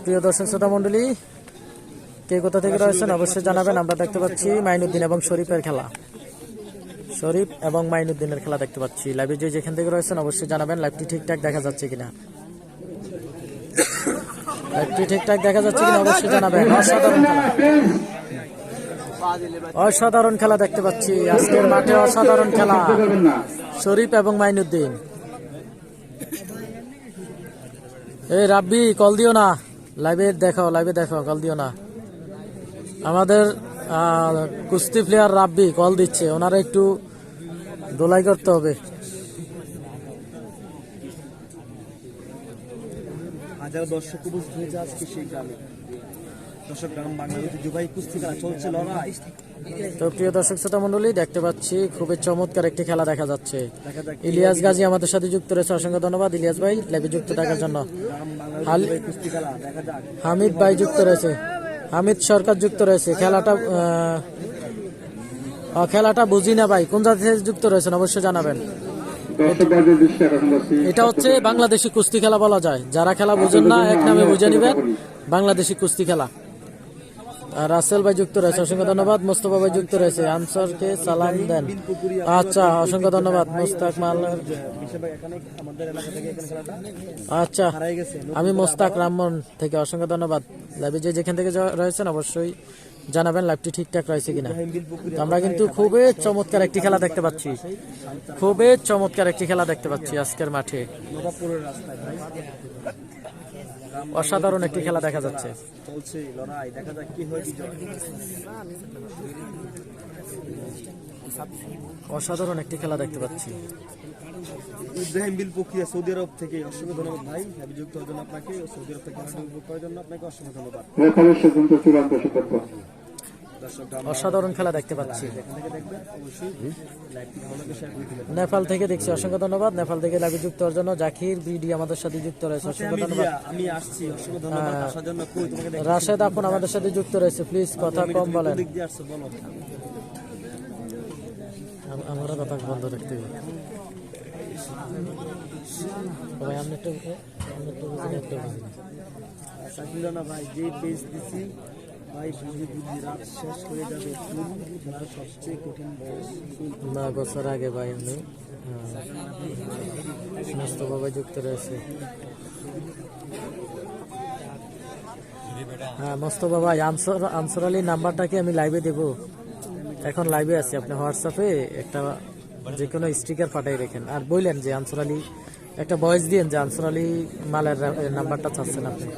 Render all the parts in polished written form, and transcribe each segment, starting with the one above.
প্রিয় দর্শক শ্রোতা মন্ডলী, কে কোথা থেকে রয়েছেন অবশ্যই জানাবেন। আমরা দেখতে পাচ্ছি মাইনুদ্দিন এবং শরীফের খেলা, শরীফ এবং মাইনুদ্দিনের খেলা দেখতে পাচ্ছি। লাইভে যে যেখান থেকে রয়েছেন অবশ্যই জানাবেন লাইভটি ঠিকঠাক দেখা যাচ্ছে কিনা, লাইভটি ঠিকঠাক দেখা যাচ্ছে কিনা অবশ্যই জানাবেন। অসাধারণ খেলা, অসাধারণ খেলা দেখতে পাচ্ছি আজকের মাঠে, অসাধারণ খেলা শরীফ এবং মাইনুদ্দিন। এই রাব্বি কল দিও না, লাইভে দেখো, লাইভে দেখো, কল দিও না। আমাদের কুস্তি প্লেয়ার রাব্বি কল দিচ্ছে, ওনারা একটু দোলাই করতে হবে। হাজার দর্শক উপস্থিত হয়েছে আজকে সেই গ্রামে। দর্শক গ্রাম বাংলাদেশে জুবাই কুস্তি খেলা চলছে, লড়াই। তো প্রিয় দর্শক শ্রোতা মন্ডলী, দেখতে পাচ্ছি খুবই চমৎকার একটি খেলা দেখা যাচ্ছে। ইলিয়াস গাজী আমাদের সাথে যুক্ত রয়েছে, অসংখ্য ধন্যবাদ ইলিয়াস ভাই লাইভে যুক্ত থাকার জন্য। হামিদ ভাই যুক্ত রয়েছে, হামিদ সরকার যুক্ত রয়েছে। খেলাটা বুঝি না ভাই, কোন জাতি থেকে যুক্ত রয়েছেন অবশ্যই জানাবেন। এটা হচ্ছে বাংলাদেশি কুস্তি খেলা বলা যায়, যারা খেলা বুঝেন না এক নামে বুঝে নিবেন, বাংলাদেশি কুস্তি খেলা। রাসেল ভাই যুক্ত রয়েছে, অসংখ্য ধন্যবাদ। মোস্তফা ভাই যুক্ত রয়েছে, আনসারকে সালাম দেন। আচ্ছা, অসংখ্য ধন্যবাদ মোস্তাক মাল। আচ্ছা, আমি মোস্তাক রামমন থেকে, অসংখ্য ধন্যবাদ। লাইভে যে যেখান থেকে রয়েছেন অবশ্যই জানাবেন লাইভটি ঠিকঠাক রয়েছে কিনা। আমরা কিন্তু খুবই চমৎকার একটি খেলা দেখতে পাচ্ছি, খুবই চমৎকার একটি খেলা দেখতে পাচ্ছি আজকের মাঠে। অসাধারণ একটি খেলা দেখা যাচ্ছে। অসাধারণ একটি খেলা দেখতে পাচ্ছি। ইব্রাহিম বিল প্রক্রিয়া সৌদি আরব থেকে, অসংখ্য ধন্যবাদ ভাই যুক্ত হওয়ার জন্য আপনাকে। সৌদি আরব থেকে উপভোগ করার জন্য আপনাকে অসংখ্য ধন্যবাদ। অসাধারণ খেলা দেখতে পাচ্ছি। নেপাল থেকে দেখছি, অসংখ্য ধন্যবাদ। নেপাল থেকে লাইভে যুক্ত হওয়ার জন্য জাকির বিডি আমাদের সাথে যুক্ত রয়েছে, অসংখ্য ধন্যবাদ। আমি আসছি, অসংখ্য ধন্যবাদ আসার জন্য। রাশেদ আপন আমাদের সাথে যুক্ত রয়েছে, প্লিজ কথা কম বলেন। আমরা কথা বন্ধ রাখতে হবে ভাই, আমি একটু ভাই যে পেজ দিচ্ছি ভাই, বুঝি বুঝি রাত শেষ হয়ে যাবে, খেলার সবচেয়ে কঠিন বয়স 9 বছর আগে ভাই। আমি মোস্তফা ভাই যুক্ত রয়েছে। হ্যাঁ মোস্তফা ভাই, আনসার আলী নাম্বারটা কি আমি লাইভে দেবো? এখন লাইভে আছি, আপনি হোয়াটসঅ্যাপে একটা যে কোনো স্টিকার পাঠাই রেখেন, আর বললেন যে আনসার আলী একটা ভয়েস দিয়েন যে আনসার আলী মালের নাম্বারটা চাচ্ছেন আপনি।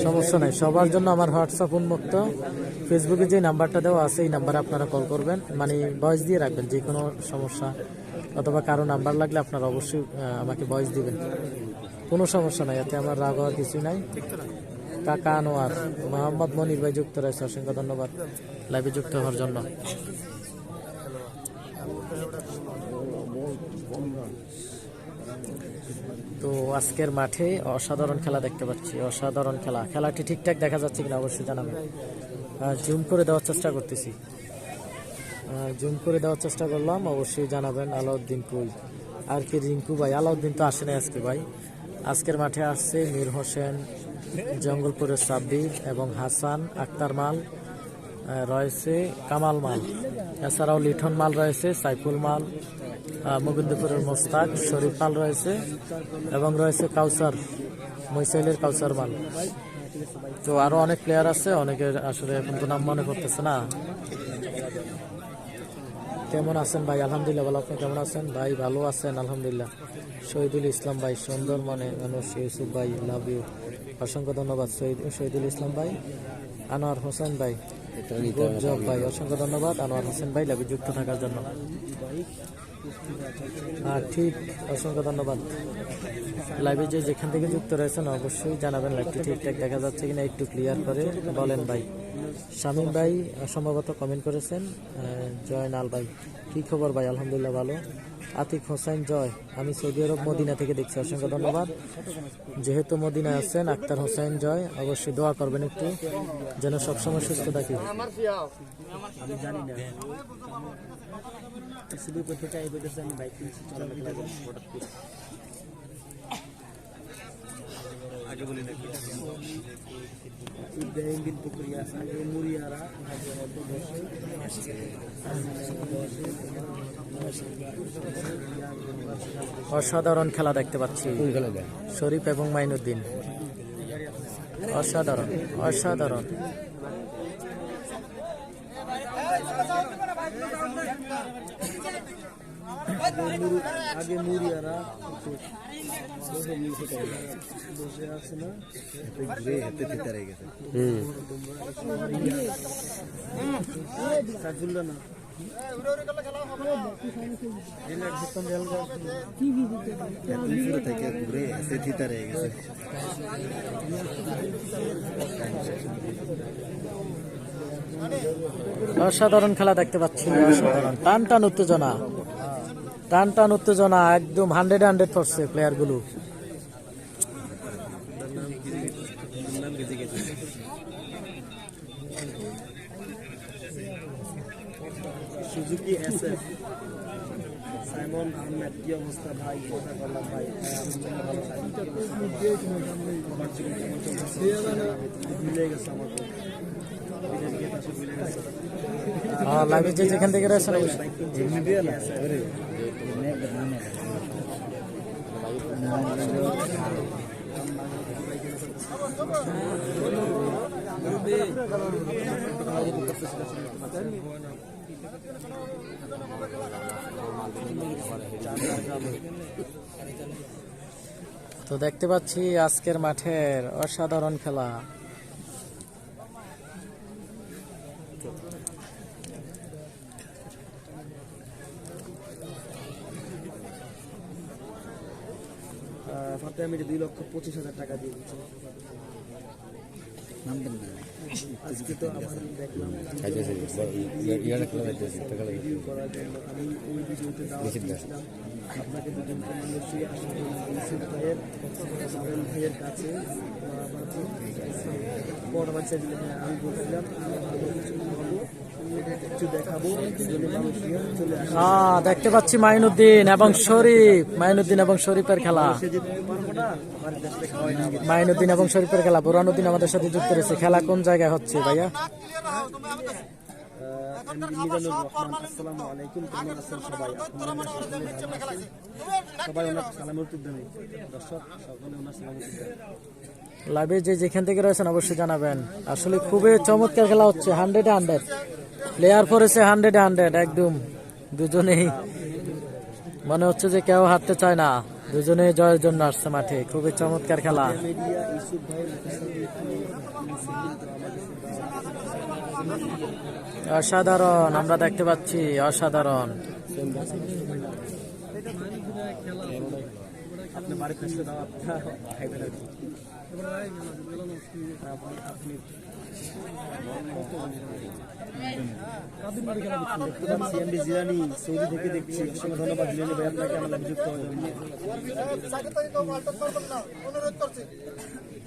সমস্যা নাই, সবার জন্য আমার হোয়াটসঅ্যাপ উন্মুক্ত। ফেসবুকে যে নাম্বারটা দেওয়া আছে এই নাম্বারে আপনারা কল করবেন, মানে ভয়েস দিয়ে রাখবেন। যে কোনো সমস্যা অথবা কারো নাম্বার লাগলে আপনারা অবশ্যই আমাকে ভয়েস দিবেন, কোনো সমস্যা নাই, এতে আমার রাগ হওয়ার কিছু নাই। কাকা আনোয়ার, মোহাম্মদ মনির ভাই যুক্ত রয়েছে, অসংখ্য ধন্যবাদ লাইভে যুক্ত হওয়ার জন্য। তো আজকের মাঠে অসাধারণ খেলা দেখতে পাচ্ছি, অসাধারণ খেলা। খেলাটি ঠিকঠাক দেখা যাচ্ছে কিনা অবশ্যই জানাবেন। জুম করে দেওয়ার চেষ্টা করতেছি, জুম করে দেওয়ার চেষ্টা করলাম, অবশ্যই জানাবেন। আলাউদ্দিন কই আর কি রিঙ্কু ভাই? আলাউদ্দিন তো আসে না আজকে ভাই। আজকের মাঠে আসছে মীর হোসেন, জঙ্গলপুরের সাব্বির এবং হাসান আক্তার মাল রয়েছে, কামাল মাল, এছাড়াও লিঠন মাল রয়েছে, সাইফুল মাল, মুকুন্দপুরের মোস্তাক, শরীফ মাল রয়েছে এবং রয়েছে কাউসার, মৈসাইলের কাউসার মাল। তো আরো অনেক প্লেয়ার আছে, অনেকের আসলে এখন তো নাম মনে করতেছে না। কেমন আছেন ভাই? আলহামদুলিল্লাহ ভালো, আপনি কেমন আছেন ভাই? ভালো আছেন আলহামদুলিল্লাহ। শহীদুল ইসলাম ভাই, সুন্দর মনে মানুষ, ইউসুফ ভাই লাভ ইউ, অসংখ্য ধন্যবাদ শহীদুল ইসলাম ভাই। আনোয়ার হোসেন ভাই, গুড জব ভাই, অসংখ্য ধন্যবাদ আনোয়ার হোসেন ভাই লাইভে যুক্ত থাকার জন্য। ঠিক, অসংখ্য ধন্যবাদ। লাইভে যে যেখান থেকে যুক্ত রয়েছেন অবশ্যই জানাবেন লাইভটি ঠিকঠাক দেখা যাচ্ছে কিনা, একটু ক্লিয়ার করে বলেন ভাই। শামীম ভাই সম্ভবত কমেন্ট করেছেন। জয়নাল ভাই, কি খবর ভাই? আলহামদুলিল্লাহ ভালো। আতিক হোসেন জয়, আমি সৌদি আরব মদিনা থেকে দেখছি, অসংখ্য ধন্যবাদ। যেহেতু মদিনায় আছেন আক্তার হোসেন জয়, অবশ্যই দোয়া করবেন একটু যেন সবসময় সুস্থ থাকি। এসিবির উপর থেকে এই বইতেছে আমি বাইক কিনছি চলাফেরা করব হঠাৎ করে আগে বলি নাকি ইব্রাহিম বিন পুকুরিয়া আগে মুরিয়ারা আগে অর্ধ বসে অসাধারণ খেলা দেখতে পাচ্ছি শরীফ এবং মাইনুদ্দিন। অসাধারণ অসাধারণ। আগে মুরিয়ারা বসে আছে না সাইফুল্লাহ না অসাধারণ খেলা দেখতে পাচ্ছি। অসাধারণ টান টান উত্তেজনা, টান টান উত্তেজনা, একদম 100 করছে প্লেয়ার গুলো। সুজুকি এসএফ সাইমন আহমেদ কি অবস্থা ভাই? কথা বললাম ভাই ভুলে গেছে আমাকে লাইভে যে যেখান থেকে রয়েছেন তো দেখতে পাচ্ছি আজকের মাঠের অসাধারণ খেলা। ফাতে আমি 2,25,000 টাকা দিয়ে দিচ্ছি। আজকে তো আমার দেখলাম রিভিউ করার জন্য আমি ওই ভিডিওতে দাওয়াত দিয়েছিলাম আপনাকে দুজনকে মানুষই আসলে ইউসুফ ভাইয়ের সাবেল ভাইয়ের কাছে বড় বাচ্চা দিলে হ্যাঁ আমি বলছিলাম কিছু দেখাবো চলে আসে। দেখতে পাচ্ছি মাইনুদ্দিন এবং শরীফ, মাইনুদ্দিন এবং শরীফের খেলা। মাইনুদ্দিন এবং শরীফের খেলা। বুরহানুদ্দিন আমাদের সাথে যুক্ত রয়েছে। খেলা কোন জায়গায় হচ্ছে ভাইয়া? মিজানুর রহমান আসসালামু আলাইকুম, কেমন আছেন সবাই? সবাই ওনার সালাম উত্তর দেন দর্শক, সকলে ওনার সালাম উত্তর দেন। লাইভে যে যেখান থেকে রয়েছেন অবশ্যই জানাবেন। আসলে খুবই চমৎকার খেলা হচ্ছে। 100 প্লেয়ার পড়েছে 100 একদম। দুজনেই মনে হচ্ছে যে কেউ হারতে চায় না, দুজনেই জয়ের জন্য আসছে মাঠে। খুবই চমৎকার খেলা। অসাধারণ আমরা দেখতে পাচ্ছি, অসাধারণ। আপনি বাড়ি ফেসলে দাও খাইবেন আর কি। আপনি সিএমডি জিলানি সৌদি থেকে দেখছি। অসংখ্য ধন্যবাদ জিলানি ভাই আপনাকে আমার লাইভে যুক্ত হওয়ার জন্য।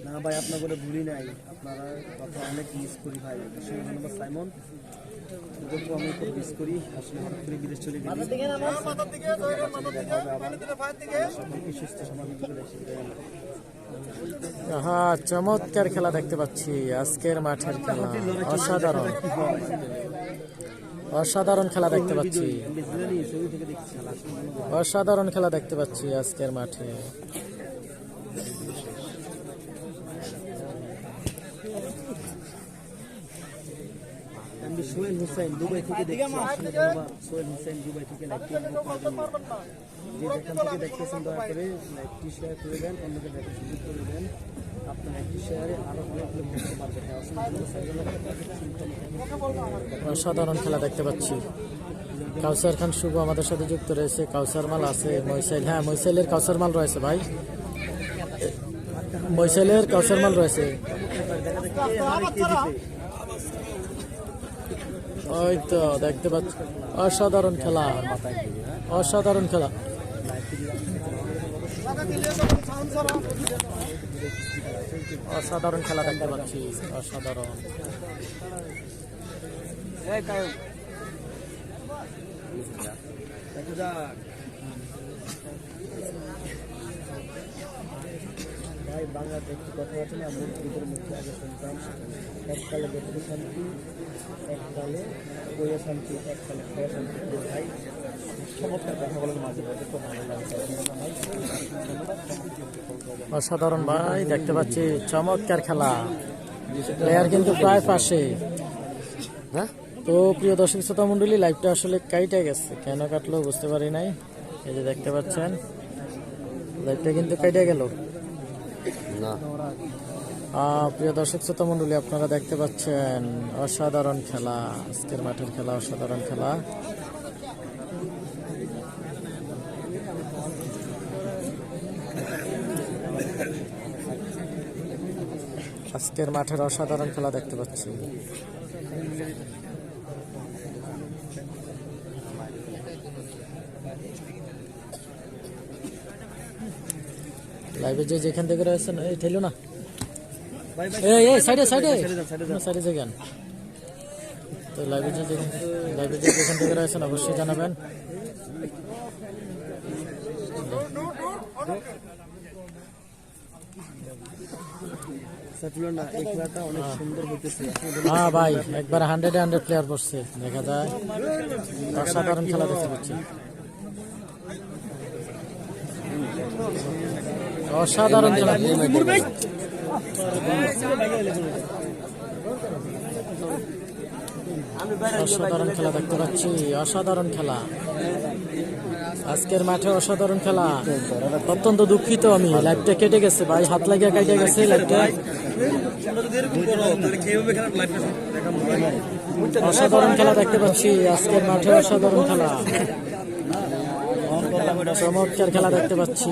না ভাই আপনার করে ভুলি নাই, আপনারা কথা অনেক মিস করি ভাই। অসংখ্য ধন্যবাদ সাইমন, তোদেরকে আমি খুব মিস করি। আসলে হঠাৎ করে বিদেশ চলে গেলি, সকলকে সুস্থ স্বাভাবিক করে এসে হ্যাঁ, চমৎকার খেলা দেখতে পাচ্ছি আজকের মাঠের খেলা। অসাধারণ অসাধারণ খেলা দেখতে পাচ্ছি। অসাধারণ খেলা দেখতে পাচ্ছি আজকের মাঠে। সোহেল হুসাইন দুবাই থেকে দেখছি। সোহেল হুসাইন দুবাই থেকে যে যেখান থেকে দেখতেছেন দয়া করে লাইকটি শেয়ার করে দেন, অন্যকে দেখার সুযোগ করে দেন। আপনার একটি শেয়ারে আরো অনেক লোক দেখতে পারবে। অসাধারণ খেলা দেখতে পাচ্ছি। কাউসার খান শুভ আমাদের সাথে যুক্ত রয়েছে। কাউসার মাল আছে, মইসাইল, হ্যাঁ মইসাইলের কাউসার মাল রয়েছে ভাই, মইসাইলের কাউসার মাল রয়েছে। ওই তো দেখতে পাচ্ছি অসাধারণ খেলা, অসাধারণ খেলা। অসাধারণ খেলা দেখতে পাচ্ছি, অসাধারণ। দেখা যাক। ভাই বাংলাতে একটি কথা আছে না, মুখ ভিতরে মুখে আগে শুনতাম, এককালে দেখতে শান্তি, এককালে বইয়ে শান্তি, এককালে খাওয়া শান্তি। ভাই চমৎকার কথা বলেন, মাঝে মাঝে খুব ভালো লাগে। অসাধারণ ভাই, দেখতে পাচ্ছি চমৎকার খেলা, প্লেয়ার কিন্তু প্রায় পাশে। হ্যাঁ তো প্রিয় দর্শক শ্রোতা মন্ডলী, লাইভটা আসলে কাইটে গেছে, কেন কাটলো বুঝতে পারি নাই। এই যে দেখতে পাচ্ছেন লাইভটা কিন্তু কাইটে গেল। না প্রিয় দর্শক শ্রোতা মন্ডলী, আপনারা দেখতে পাচ্ছেন অসাধারণ খেলা, আজকের মাঠের খেলা, অসাধারণ খেলা। আজকের মাঠের অসাধারণ খেলা দেখতে পাচ্ছি। লাইভে যে যেখান থেকে রয়েছেন, এই ঠেলো না, ভাই ভাই এই সাইডে সাইডে ছেড়ে যান, ছেড়ে যান। সাইডে যান। তো লাইভে যে যেখান থেকে রয়েছেন অবশ্যই জানাবেন। সাইফুল্লাহ না, এই খেলাটা অনেক সুন্দর হইতেছে। হ্যাঁ ভাই, একবার 100 প্লেয়ার পড়ছে, দেখা যায় অসাধারণ খেলা দেখতে পাচ্ছি। অসাধারণ খেলা, অসাধারণ খেলা দেখতে পাচ্ছি, অসাধারণ খেলা আজকের মাঠে, অসাধারণ খেলা। অত্যন্ত দুঃখিত আমি, লাইভটা কেটে গেছে ভাই, হাত লাগিয়ে কেটে গেছে লাইভটা। অসাধারণ খেলা দেখতে পাচ্ছি আজকের মাঠে, অসাধারণ খেলা, চমৎকার খেলা দেখতে পাচ্ছি।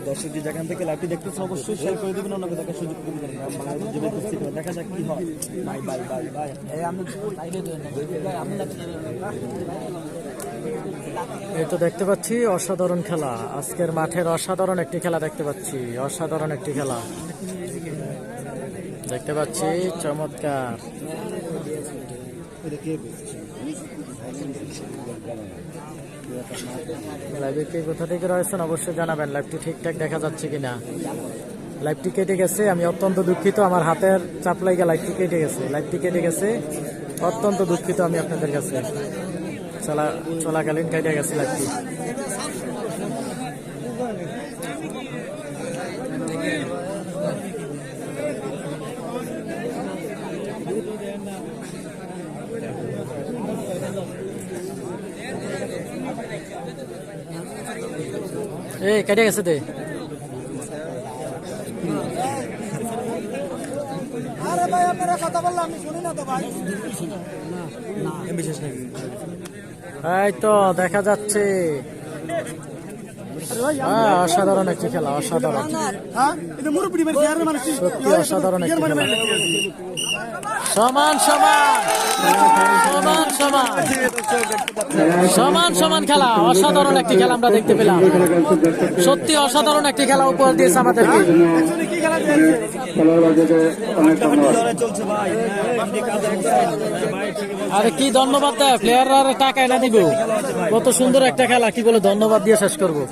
দর্শক যেখান থেকে লাইভটি দেখতেছেন অবশ্যই শেয়ার করে দেবেন, অন্যকে দেখার সুযোগ করে দেবেন। দেখা যাক কি হয়। Bye bye bye bye. এই তো দেখতে পাচ্ছি অসাধারণ খেলা, আজকের মাঠের অসাধারণ একটি খেলা দেখতে পাচ্ছি, অসাধারণ একটি খেলা দেখতে পাচ্ছি, চমৎকার। লাইভে কে কোথা থেকে রয়েছেন অবশ্যই জানাবেন, লাইভটি ঠিকঠাক দেখা যাচ্ছে কিনা। লাইভটি কেটে গেছে, আমি অত্যন্ত দুঃখিত, আমার হাতের চাপ লাগে লাইভটি কেটে গেছে, লাইভটি কেটে গেছে, অত্যন্ত দুঃখিত আমি আপনাদের কাছে। চলাকালীন কেটে গেছে লাইভটি। এই কেটে গেছে দে। আরে ভাই আপনারা কথা বললাম আমি শুনি না তো ভাই। এই তো দেখা যাচ্ছে, অসাধারণ একটি খেলা, অসাধারণ, হ্যাঁ এটা মুরব্বি মানে চেয়ারে মানে সত্যি অসাধারণ একটি খেলা। সমান সমান সমান সমান সমান সমান খেলা, অসাধারণ একটি খেলা আমরা দেখতে পেলাম, সত্যি অসাধারণ একটি খেলা উপহার দিয়েছে আমাদেরকে। কি খেলা দিয়েছে চলছে ভাই। আরে কি ধন্যবাদ দেয় প্লেয়াররা, টাকা এনে দিব, কত সুন্দর একটা খেলা, কি বলে ধন্যবাদ দিয়ে শেষ করবো।